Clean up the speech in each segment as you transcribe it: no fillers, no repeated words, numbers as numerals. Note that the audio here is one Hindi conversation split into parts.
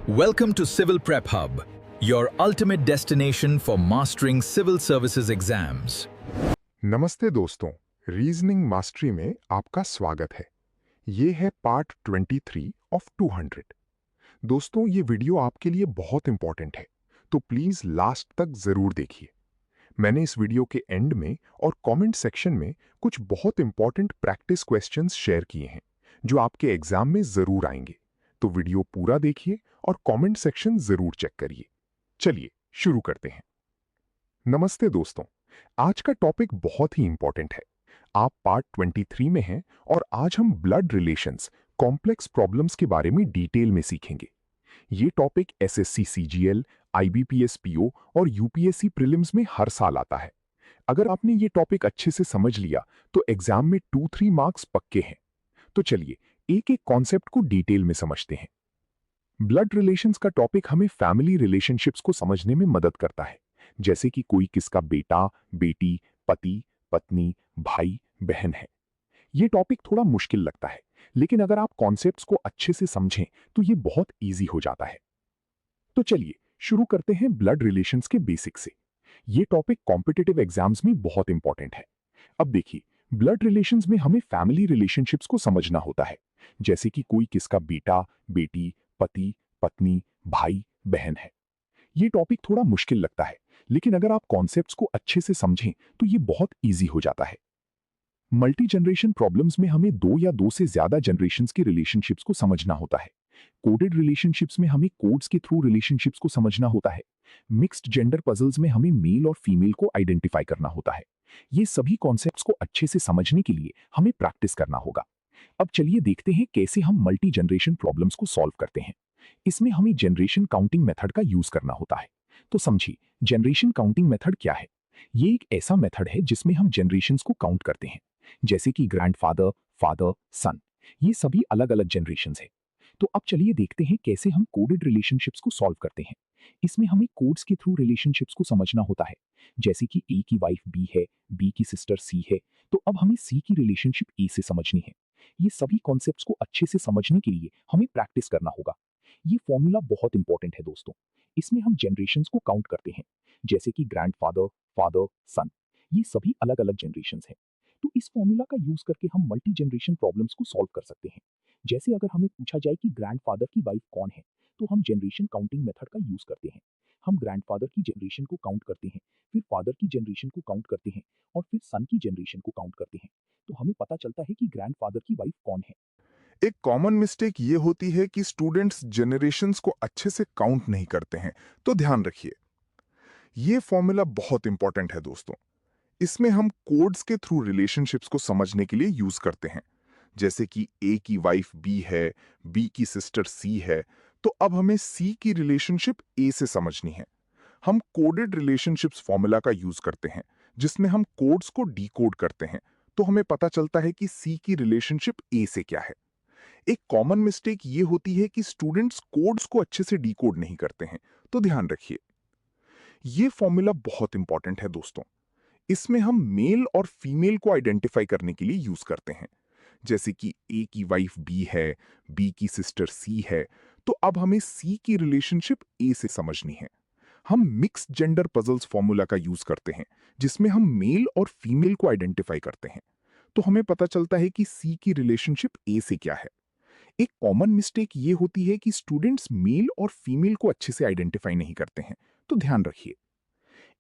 Welcome to Civil Prep Hub, your ultimate destination for mastering civil services exams. नमस्ते दोस्तों, रीजनिंग मास्टरी में आपका स्वागत है। ये है पार्ट 23 ऑफ 200। दोस्तों, ये वीडियो आपके लिए बहुत इंपॉर्टेंट है, तो प्लीज लास्ट तक जरूर देखिए। मैंने इस वीडियो के एंड में और कमेंट सेक्शन में कुछ बहुत इंपॉर्टेंट प्रैक्टिस क्वेश्चंस शेयर किए हैं जो आपके एग्जाम में जरूर आएंगे। तो वीडियो पूरा देखिए और कमेंट सेक्शन जरूर चेक करिए। चलिए शुरू करते हैं। नमस्ते दोस्तों, आज का टॉपिक बहुत ही इंपॉर्टेंट है। आप पार्ट 23 में हैं और आज हम ब्लड रिलेशंस, कॉम्प्लेक्स प्रॉब्लम्स के बारे में डिटेल में सीखेंगे। ये topic SSC CGL, IBPS PO और यूपीएससी प्रीलिम्स में हर साल आता है। अगर आपने ये टॉपिक अच्छे से समझ लिया तो एग्जाम में 2-3 मार्क्स पक्के हैं। तो चलिए एक एक कॉन्सेप्ट को डिटेल में समझते हैं। ब्लड रिलेशंस का टॉपिक हमें फैमिली रिलेशनशिप्स को समझने में मदद करता है, जैसे कि कोई किसका बेटा, बेटी, पति, पत्नी, भाई, बहन है। ये टॉपिक थोड़ा मुश्किल लगता है, लेकिन अगर आप कॉन्सेप्ट्स को अच्छे से समझें तो ये बहुत इजी हो जाता है। तो चलिए शुरू करते हैं ब्लड रिलेशंस के बेसिक से। ये टॉपिक कॉम्पिटिटिव एग्जाम्स में बहुत इंपॉर्टेंट है। अब देखिए, ब्लड रिलेशंस में हमें फैमिली रिलेशनशिप्स को समझना होता है, जैसे कि कोई किसका बेटा, बेटी, पति, पत्नी, भाई, बहन है। ये टॉपिक थोड़ा मुश्किल लगता है, लेकिन अगर आप कॉन्सेप्ट्स को अच्छे से समझें तो ये बहुत इजी हो जाता है। मल्टी जनरेशन प्रॉब्लम्स में हमें दो या दो से ज्यादा जनरेशंस के रिलेशनशिप्स को समझना होता है। कोडेड रिलेशनशिप्स में हमें कोड्स के थ्रू रिलेशनशिप्स को समझना होता है। मिक्स्ड जेंडर पजल्स में हमें मेल और फीमेल को आइडेंटिफाई करना होता है। ये सभी कॉन्सेप्ट्स को अच्छे से समझने के लिए हमें प्रैक्टिस करना होगा। अब चलिए देखते हैं कैसे हम मल्टी जनरेशन प्रॉब्लम्स को सॉल्व करते हैं। इसमें हमें जनरेशन काउंटिंग मेथड का यूज करना होता है। तो समझिए, जनरेशन काउंटिंग मेथड क्या है। ये एक ऐसा मेथड है जिसमें हम जनरेशंस को काउंट करते हैं, जैसे कि ग्रैंडफादर, फादर, सन। ये सभी अलग अलग जनरेशंस है। तो अब चलिए देखते हैं कैसे हम कोडेड रिलेशनशिप्स को सॉल्व करते हैं। इसमें हमें कोड्स के थ्रू रिलेशनशिप्स को समझना होता है, जैसे कि ए की वाइफ बी है, बी की सिस्टर सी है, तो अब हमें सी की रिलेशनशिप ए से समझनी है। ये सभी कॉन्सेप्ट्स को अच्छे से समझने के लिए हमें प्रैक्टिस करना होगा। ये फॉर्मूला बहुत इंपॉर्टेंट है दोस्तों। इसमें हम जनरेशंस को काउंट करते हैं, जैसे कि ग्रैंडफादर, फादर, सन। ये सभी अलग अलग जनरेशंस हैं। तो इस फॉर्मूला का यूज करके हम मल्टी जनरेशन प्रॉब्लम्स को सॉल्व कर सकते हैं। जैसे अगर हमें पूछा जाए कि ग्रैंडफादर की वाइफ कौन है, तो हम जनरेशन काउंटिंग मेथड का यूज करते हैं। हम ग्रैंडफादर की जनरेशन को काउंट करते हैं, फिर फादर की जनरेशन को काउंट करते हैं और फिर सन की जनरेशन को काउंट करते हैं। तो हमें पता चलता है कि ग्रैंडफादर की वाइफ कौन है। एक कॉमन मिस्टेक ये होती है कि स्टूडेंट्स जनरेशंस को अच्छे से काउंट नहीं करते हैं, तो ध्यान रखिए। ये फॉर्मूला बहुत इंपॉर्टेंट है दोस्तों। इसमें हम कोड्स के थ्रू रिलेशनशिप्स को समझने के लिए यूज करते हैं, जैसे कि ए की वाइफ बी है, बी की सिस्टर सी है, तो अब हमें सी की रिलेशनशिप ए से समझनी है। हम कोडेड रिलेशनशिप्स फॉर्मूला का यूज करते हैं, जिसमें हम कोड्स को डीकोड करते हैं, तो हमें पता चलता है कि सी की रिलेशनशिप ए से क्या है। एक कॉमन मिस्टेक ये होती है कि स्टूडेंट्स कोड्स को अच्छे से डिकोड नहीं करते हैं, तो ध्यान रखिए। ये फॉर्मूला बहुत इंपॉर्टेंट है दोस्तों। इसमें हम मेल और फीमेल को आइडेंटिफाई करने के लिए यूज करते हैं, जैसे कि ए की वाइफ बी है, बी की सिस्टर सी है, तो अब हमें सी की रिलेशनशिप ए से समझनी है। हम मिक्स जेंडर पजल्स फॉर्मूला का यूज करते हैं, जिसमें हम मेल और फीमेल को आइडेंटिफाई करते हैं, तो हमें पता चलता है कि सी की रिलेशनशिप ए से क्या है। एक कॉमन मिस्टेक ये होती है कि स्टूडेंट्स मेल और फीमेल को अच्छे से आइडेंटिफाई नहीं करते हैं, तो ध्यान रखिए।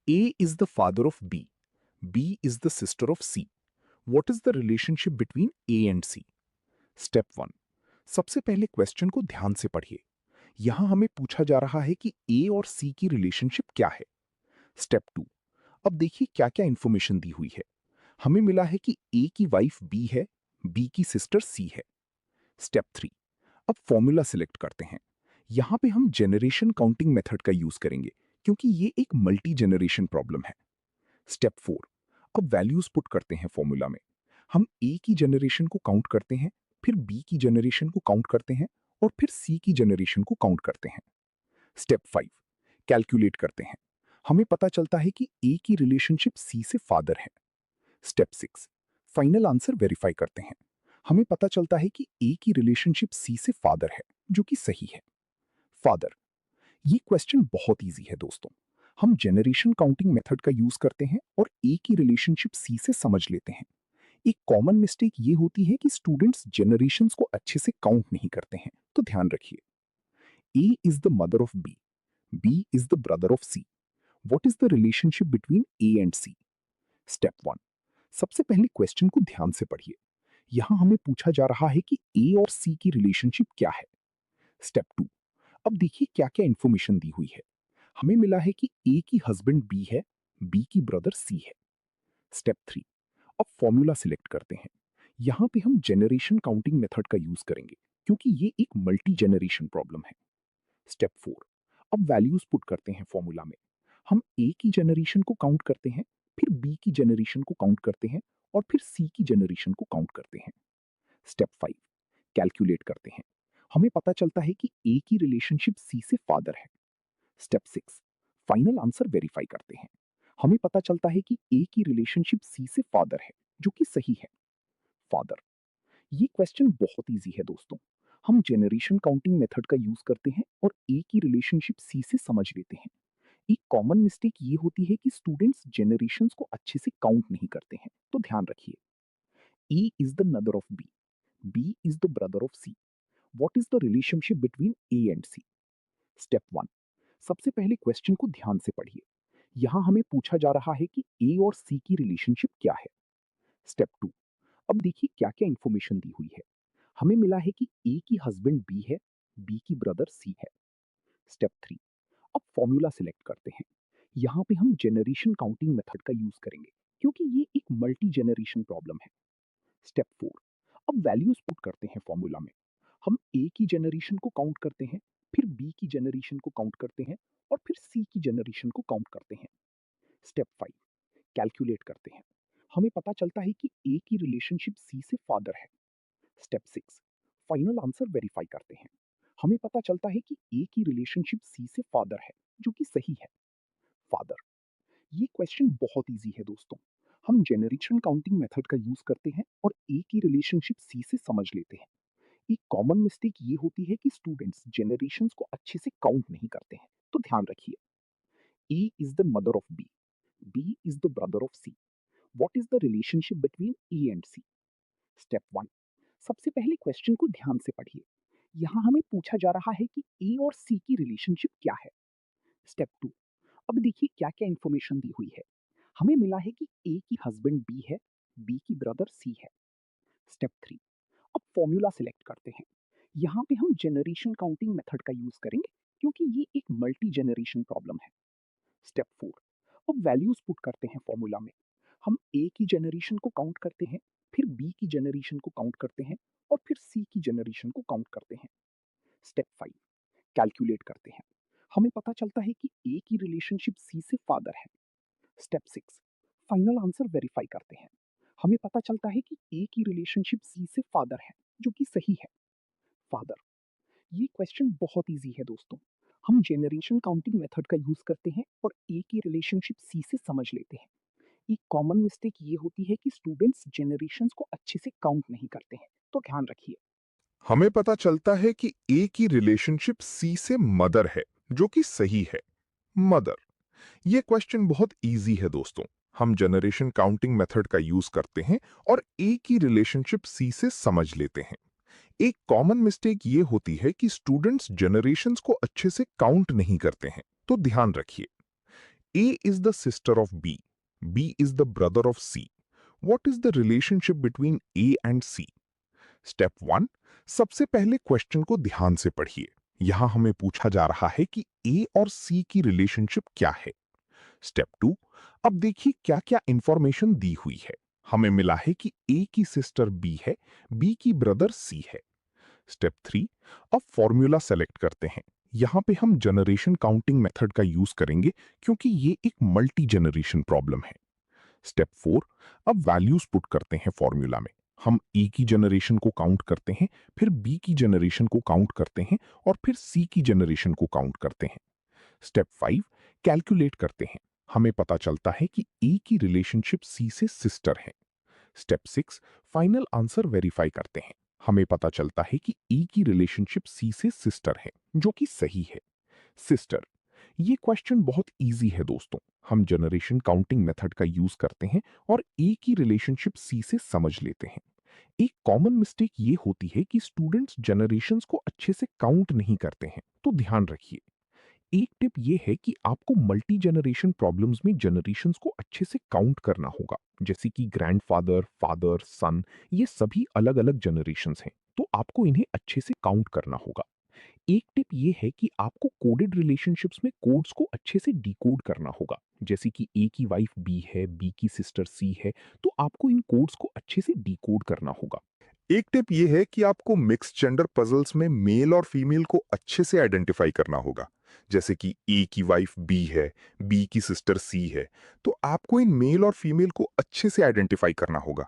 A is the father of B, B is the sister of C. What is the relationship between A and C? Step 1, सबसे पहले क्वेश्चन को ध्यान से पढ़िए। यहां हमें पूछा जा रहा है कि ए और सी की रिलेशनशिप क्या है। स्टेप 2, अब देखिए क्या क्या इंफॉर्मेशन दी हुई है। हमें मिला है कि ए की वाइफ बी है, बी की सिस्टर सी है। स्टेप 3, अब फॉर्मूला सिलेक्ट करते हैं। यहां पे हम जनरेशन काउंटिंग मेथड का यूज करेंगे, क्योंकि ये एक मल्टी जनरेशन प्रॉब्लम है। स्टेप 4, अब वैल्यूज पुट करते हैं फॉर्मूला में। हम ए की जनरेशन को काउंट करते हैं, फिर बी की जनरेशन को काउंट करते हैं और फिर सी की जनरेशन को काउंट करते हैं। स्टेप 5, कैलकुलेट करते हैं। हमें पता चलता है कि ए की रिलेशनशिप सी से फादर है। स्टेप 6, फाइनल आंसर वेरीफाई करते हैं। हमें पता चलता है कि ए की रिलेशनशिप सी से फादर है, जो कि सही है। फादर। ये क्वेश्चन बहुत इजी है दोस्तों। हम जनरेशन काउंटिंग मेथड का यूज करते हैं और ए की रिलेशनशिप सी से समझ लेते हैं। एक कॉमन मिस्टेक ये होती है कि स्टूडेंट्स जनरेशंस को अच्छे से काउंट नहीं करते हैं, तो ध्यान रखिए। A is the mother of B, B is the brother of C. What is the relationship between A and C? Step 1, सबसे पहले क्वेश्चन को ध्यान से पढ़िए। यहां हमें पूछा जा रहा है कि ए और सी की रिलेशनशिप क्या है। स्टेप 2, अब देखिए क्या क्या इंफॉर्मेशन दी हुई है। हमें मिला है कि ए की हस्बैंड बी है, बी की ब्रदर सी है। स्टेप 3, अब फॉर्मूला सिलेक्ट करते हैं। यहां पे हम जनरेशन काउंटिंग मेथड का यूज करेंगे क्योंकि ये एक मल्टी जनरेशन प्रॉब्लम है। स्टेप 4, अब वैल्यूज पुट करते हैं फॉर्मूला में। हम ए की जनरेशन को काउंट करते हैं, फिर बी की जनरेशन को काउंट करते हैं और फिर सी की जनरेशन को काउंट करते हैं। स्टेप 5, कैलकुलेट करते हैं। हमें पता चलता है कि ए की रिलेशनशिप सी से फादर है। स्टेप 6, फाइनल आंसर वेरीफाई करते हैं। हमें पता चलता है कि ए की रिलेशनशिप सी से फादर है, जो कि सही है। फादर। ये क्वेश्चन बहुत इजी है दोस्तों। हम जनरेशन काउंटिंग मेथड का यूज करते हैं और ए की रिलेशनशिप सी से समझ लेते हैं। एक कॉमन मिस्टेक ये होती है कि स्टूडेंट्स जनरेशंस को अच्छे से काउंट नहीं करते हैं, तो ध्यान रखिए। A is the mother of B, B is the brother of C. What is the relationship between A and C? Step 1, सबसे पहले क्वेश्चन को ध्यान से पढ़िए। यहां हमें पूछा जा रहा है कि ए और सी की रिलेशनशिप क्या है। स्टेप 2, अब देखिए क्या क्या इंफॉर्मेशन दी हुई है। हमें मिला है कि ए की हस्बैंड बी है, बी की ब्रदर सी है। स्टेप 3, अब फॉर्मूला सिलेक्ट करते हैं। यहाँ पे हम जनरेशन काउंटिंग मेथड का यूज करेंगे क्योंकि ये एक मल्टी जनरेशन प्रॉब्लम है। स्टेप 4, अब वैल्यूज पुट करते हैं फॉर्मूला में। हम ए की जनरेशन को काउंट करते हैं, फिर बी की जनरेशन को काउंट करते हैं और फिर सी की जनरेशन को काउंट करते हैं। स्टेप 5, कैलकुलेट करते हैं। हमें पता चलता है कि ए की रिलेशनशिप सी से फादर है। स्टेप 6, फाइनल आंसर वेरीफाई करते हैं। हमें पता चलता है कि ए की रिलेशनशिप सी से फादर है, जो कि सही है। फादर। ये क्वेश्चन बहुत इजी है दोस्तों। हम जनरेशन काउंटिंग मेथड का यूज करते हैं और ए की रिलेशनशिप सी से समझ लेते हैं। एक कॉमन मिस्टेक ये होती है कि स्टूडेंट्स जनरेशंस को अच्छे से काउंट नहीं करते हैं, तो ध्यान रखिए। A is the mother of B, B is the brother of C. What is the relationship between A and C? Step 1, सबसे पहले क्वेश्चन को ध्यान से पढ़िए। यहाँ हमें पूछा जा रहा है कि ए और सी की रिलेशनशिप क्या है। स्टेप 2, अब देखिए क्या क्या इंफॉर्मेशन दी हुई है। हमें मिला है कि ए की हस्बैंड बी है, बी की ब्रदर सी है। स्टेप 3, अब फॉर्मूला सिलेक्ट करते हैं। यहाँ पे हम जनरेशन काउंटिंग मेथड का यूज करेंगे क्योंकि ये एक मल्टी जनरेशन प्रॉब्लम है। स्टेप 4, अब वैल्यूज पुट करते हैं फॉर्मूला में। हम ए की जनरेशन को काउंट करते हैं, फिर बी की जनरेशन को काउंट करते हैं और फिर सी की जनरेशन को काउंट करते हैं। स्टेप 5, कैलकुलेट करते हैं। हमें पता चलता है कि ए की रिलेशनशिप सी से फादर है। स्टेप 6, फाइनल आंसर वेरीफाई करते हैं। हमें पता चलता है कि ए की रिलेशनशिप सी से फादर है, जो कि सही है। फादर। ये क्वेश्चन बहुत इजी है दोस्तों। हम जनरेशन काउंटिंग मेथड का यूज करते हैं और ए की रिलेशनशिप सी से समझ लेते हैं। एक कॉमन मिस्टेक ये होती है कि स्टूडेंट्स जनरेशंस को अच्छे से काउंट नहीं करते हैं, तो ध्यान रखिए। हमें पता चलता है कि ए की रिलेशनशिप सी से मदर है, जो कि सही है। मदर। ये क्वेश्चन बहुत इजी है दोस्तों। हम जनरेशन काउंटिंग मेथड का यूज करते हैं और ए की रिलेशनशिप सी से समझ लेते हैं। एक कॉमन मिस्टेक ये होती है कि स्टूडेंट्स जनरेशंस को अच्छे से काउंट नहीं करते हैं, तो ध्यान रखिए। A is the sister of B, B is the brother of C. What is the relationship between A and C? Step 1, सबसे पहले क्वेश्चन को ध्यान से पढ़िए। यहां हमें पूछा जा रहा है कि ए और सी की रिलेशनशिप क्या है। स्टेप 2, अब देखिए क्या क्या इंफॉर्मेशन दी हुई है। हमें मिला है कि ए की सिस्टर बी है, बी की ब्रदर सी है। स्टेप 3, अब फॉर्मूला सेलेक्ट करते हैं। यहां पे हम जनरेशन काउंटिंग मेथड का यूज करेंगे क्योंकि ये एक मल्टी जनरेशन प्रॉब्लम है। स्टेप 4, अब वैल्यूज पुट करते हैं फॉर्मूला में। हम ए की जनरेशन को काउंट करते हैं, फिर बी की जनरेशन को काउंट करते हैं और फिर सी की जनरेशन को काउंट करते हैं। स्टेप 5, कैलकुलेट करते हैं। हमें पता चलता है कि ए की रिलेशनशिप सी से सिस्टर है। स्टेप 6, फाइनल आंसर वेरीफाई करते हैं। हमें पता चलता है कि ए की रिलेशनशिप सी से सिस्टर है, जो कि सही है। सिस्टर, ये क्वेश्चन बहुत इजी है दोस्तों। हम जनरेशन काउंटिंग मेथड का यूज करते हैं और ए की रिलेशनशिप सी से समझ लेते हैं। एक कॉमन मिस्टेक ये होती है कि स्टूडेंट्स जनरेशंस को अच्छे से काउंट नहीं करते हैं, तो ध्यान रखिए। एक टिप ये है कि आपको मल्टी जनरेशन प्रॉब्लम्स में जनरेशंस को अच्छे से काउंट करना होगा, जैसे कि ग्रैंडफादर, फादर, सन, ये सभी अलग अलग जनरेशंस हैं, तो आपको इन्हें अच्छे से काउंट करना होगा। एक टिप ये है कि आपको कोडेड रिलेशनशिप्स में कोड्स को अच्छे से डिकोड करना होगा, जैसे कि ए की वाइफ बी है, बी की सिस्टर सी है, तो आपको इन कोड्स को अच्छे से डिकोड करना होगा। एक टिप ये है कि आपको मिक्स जेंडर पजल्स में मेल और फीमेल को अच्छे से आइडेंटिफाई करना होगा। जैसे कि ए की वाइफ बी है, बी की सिस्टर सी है, तो आपको इन मेल और फीमेल को अच्छे से आइडेंटिफाई करना होगा।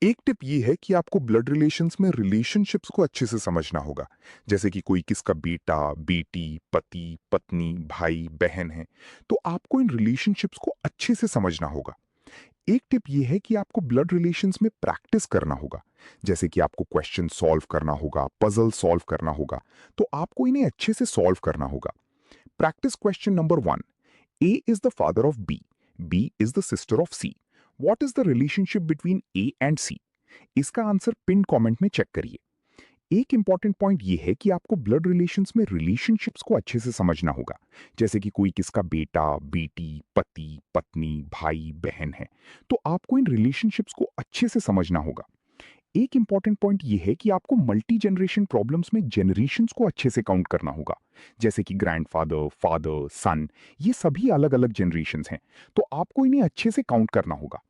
एक टिप ये है कि आपको ब्लड रिलेशंस में रिलेशनशिप्स को अच्छे से समझना होगा, जैसे कि कोई किसका बेटा, बेटी, पति, पत्नी, भाई, बहन है, तो आपको इन रिलेशनशिप्स को अच्छे से समझना होगा। एक टिप ये है कि आपको ब्लड रिलेशंस में प्रैक्टिस करना होगा, जैसे कि आपको क्वेश्चन सॉल्व करना होगा, पजल सॉल्व करना होगा, तो आपको इन्हें अच्छे से सॉल्व करना होगा। Practice question number 1, A is the father of B, B is the sister of C, what is the relationship between A and C? इसका आंसर पिन कमेंट में चेक करिए। एक इंपॉर्टेंट पॉइंट यह है कि आपको ब्लड रिलेशंस में रिलेशनशिप्स को अच्छे से समझना होगा, जैसे कि कोई किसका बेटा, बेटी, पति, पत्नी, भाई, बहन है, तो आपको इन रिलेशनशिप्स को अच्छे से समझना होगा। एक इंपॉर्टेंट पॉइंट यह है कि आपको मल्टी जनरेशन प्रॉब्लम्स में जनरेशंस को अच्छे से काउंट करना होगा, जैसे कि ग्रैंडफादर, फादर, सन, ये सभी अलग अलग जनरेशंस हैं, तो आपको इन्हें अच्छे से काउंट करना होगा।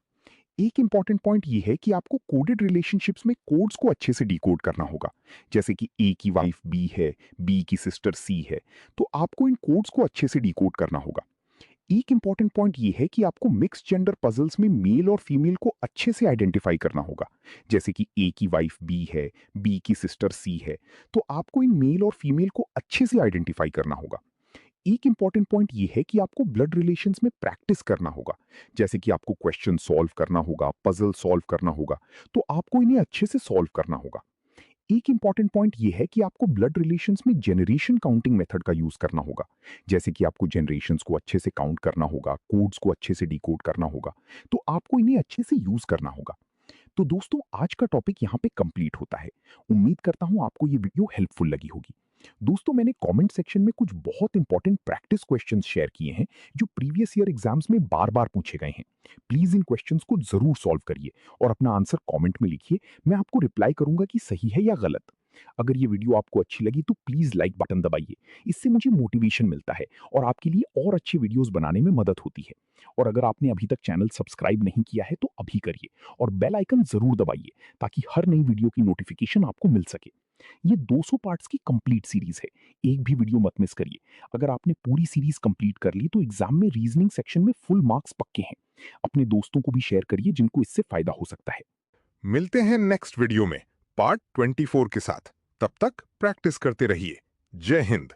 एक इंपॉर्टेंट पॉइंट ये है कि आपको कोडेड रिलेशनशिप्स में कोड्स को अच्छे से डिकोड करना होगा, जैसे कि ए की वाइफ बी है, बी की सिस्टर सी है, तो आपको इन कोड्स को अच्छे से डिकोड करना होगा। एक इंपॉर्टेंट पॉइंट ये है कि आपको मिक्स जेंडर पजल्स में मेल और फीमेल को अच्छे से आइडेंटिफाई करना होगा, जैसे कि ए की वाइफ बी है, बी की सिस्टर सी है, तो आपको इन मेल और फीमेल को अच्छे से आइडेंटिफाई करना होगा। एक इंपॉर्टेंट पॉइंट ये है कि आपको ब्लड रिलेशंस में प्रैक्टिस करना होगा, जैसे कि आपको क्वेश्चन सॉल्व करना होगा, पजल सॉल्व करना होगा, तो आपको इन्हें अच्छे से सॉल्व करना होगा। एक इंपॉर्टेंट पॉइंट ये है कि आपको ब्लड रिलेशंस में जनरेशन काउंटिंग मेथड का यूज करना होगा, जैसे कि आपको जनरेशंस को अच्छे से काउंट करना होगा, कोड्स को अच्छे से डिकोड करना होगा, तो आपको इन्हें अच्छे से यूज करना होगा। तो दोस्तों, आज का टॉपिक यहाँ पे कंप्लीट होता है। उम्मीद करता हूँ आपको ये वीडियो हेल्पफुल लगी होगी। दोस्तों, मैंने कमेंट सेक्शन में कुछ बहुत इंपॉर्टेंट प्रैक्टिस क्वेश्चंस शेयर किए हैं, जो प्रीवियस ईयर एग्जाम्स में बार बार पूछे गए हैं। प्लीज इन क्वेश्चंस को जरूर सॉल्व करिए और अपना आंसर कमेंट में लिखिए। मैं आपको रिप्लाई करूंगा कि सही है या गलत। अगर ये वीडियो आपको अच्छी लगी तो प्लीज लाइक बटन दबाइए, इससे मुझे मोटिवेशन मिलता है और आपके लिए और अच्छी वीडियोस बनाने में मदद होती है। और अगर आपने अभी तक चैनल सब्सक्राइब नहीं किया है तो अभी करिए और बेल आइकन जरूर दबाइए, ताकि हर नई वीडियो की नोटिफिकेशन आपको मिल सके। ये 200 पार्ट्स की कंप्लीट सीरीज है, एक भी वीडियो मत मिस करिए। अगर आपने पूरी सीरीज कंप्लीट कर ली तो एग्जाम में रीजनिंग सेक्शन में फुल मार्क्स पक्के हैं। अपने दोस्तों को भी शेयर करिए जिनको इससे फायदा हो सकता है। मिलते हैं नेक्स्ट वीडियो में पार्ट 24 के साथ। तब तक प्रैक्टिस करते रहिए। जय हिंद।